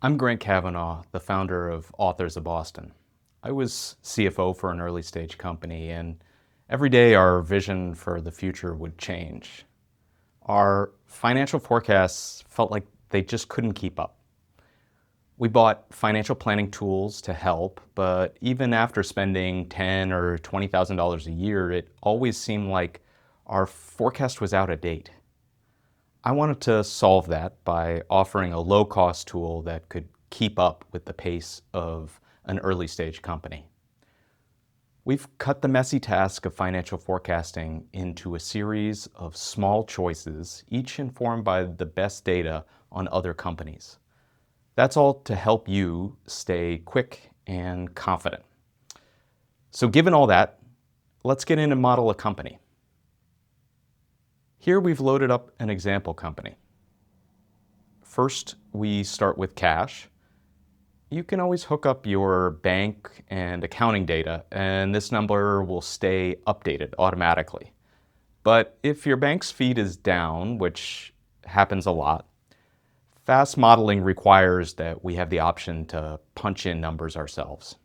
I'm Grant Cavanaugh, the founder of Authors of Boston. I was CFO for an early stage company, and every day our vision for the future would change. Our financial forecasts felt like they just couldn't keep up. We bought financial planning tools to help, but even after spending $10,000 or $20,000 a year, it always seemed like our forecast was out of date. I wanted to solve that by offering a low-cost tool that could keep up with the pace of an early-stage company. We've cut the messy task of financial forecasting into a series of small choices, each informed by the best data on other companies. That's all to help you stay quick and confident. So given all that, let's get in and model a company. Here we've loaded up an example company. First, we start with cash. You can always hook up your bank and accounting data, and this number will stay updated automatically. But if your bank's feed is down, which happens a lot, fast modeling requires that we have the option to punch in numbers ourselves.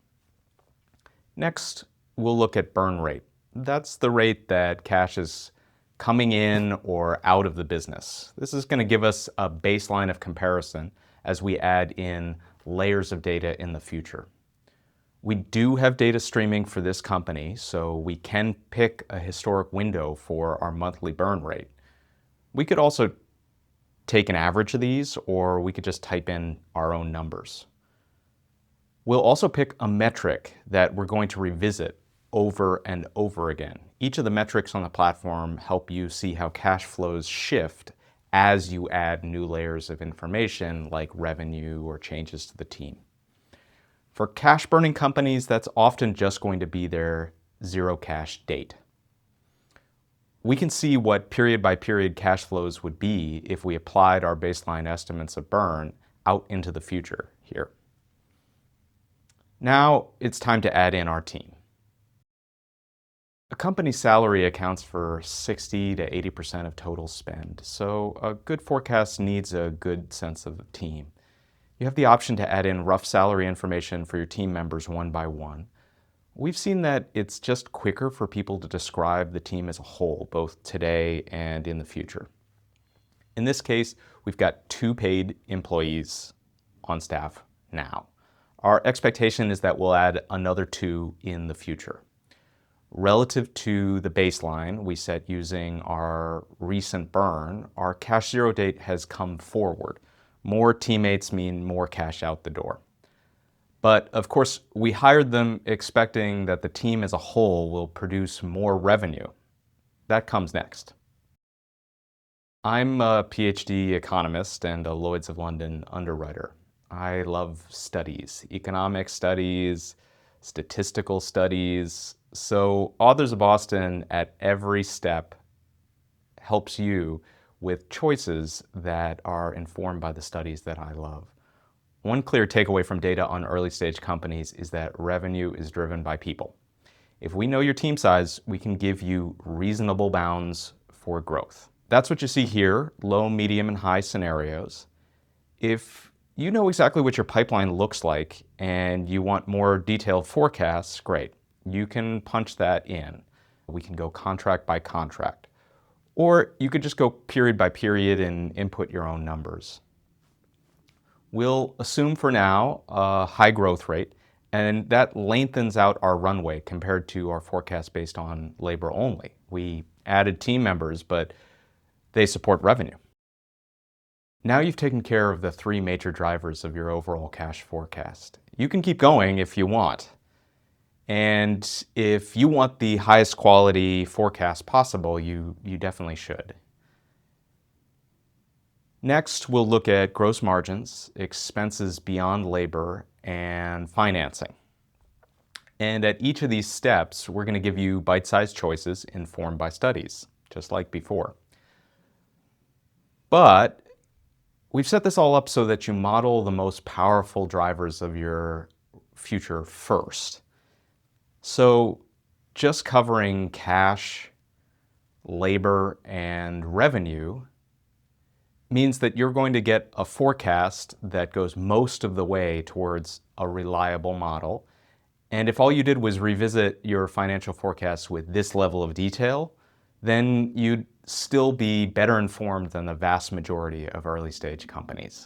Next, we'll look at burn rate. That's the rate that cash is coming in or out of the business. This is going to give us a baseline of comparison as we add in layers of data in the future. We do have data streaming for this company, so we can pick a historic window for our monthly burn rate. We could also take an average of these, or we could just type in our own numbers. We'll also pick a metric that we're going to revisit over and over again. Each of the metrics on the platform help you see how cash flows shift as you add new layers of information like revenue or changes to the team. For cash burning companies, that's often just going to be their zero cash date. We can see what period by period cash flows would be if we applied our baseline estimates of burn out into the future here. Now it's time to add in our team. A company's salary accounts for 60 to 80% of total spend, so a good forecast needs a good sense of the team. You have the option to add in rough salary information for your team members one by one. We've seen that it's just quicker for people to describe the team as a whole, both today and in the future. In this case, we've got 2 paid employees on staff now. Our expectation is that we'll add another 2 in the future. Relative to the baseline we set using our recent burn, our cash zero date has come forward. More teammates mean more cash out the door. But of course, we hired them expecting that the team as a whole will produce more revenue. That comes next. I'm a Ph.D. economist and a Lloyd's of London underwriter. I love studies, economic studies, statistical studies. So Authors of Boston at every step helps you with choices that are informed by the studies that I love. One clear takeaway from data on early stage companies is that revenue is driven by people. If we know your team size, we can give you reasonable bounds for growth. That's what you see here, low, medium, and high scenarios. If you know exactly what your pipeline looks like and you want more detailed forecasts, great. You can punch that in. We can go contract by contract. Or you could just go period by period and input your own numbers. We'll assume for now a high growth rate, and that lengthens out our runway compared to our forecast based on labor only. We added team members, but they support revenue. Now you've taken care of the 3 major drivers of your overall cash forecast. You can keep going if you want. And if you want the highest quality forecast possible, you definitely should. Next, we'll look at gross margins, expenses beyond labor, and financing. And at each of these steps, we're going to give you bite-sized choices informed by studies, just like before. But we've set this all up so that you model the most powerful drivers of your future first. So just covering cash, labor, and revenue means that you're going to get a forecast that goes most of the way towards a reliable model. And if all you did was revisit your financial forecasts with this level of detail, then you'd still be better informed than the vast majority of early stage companies.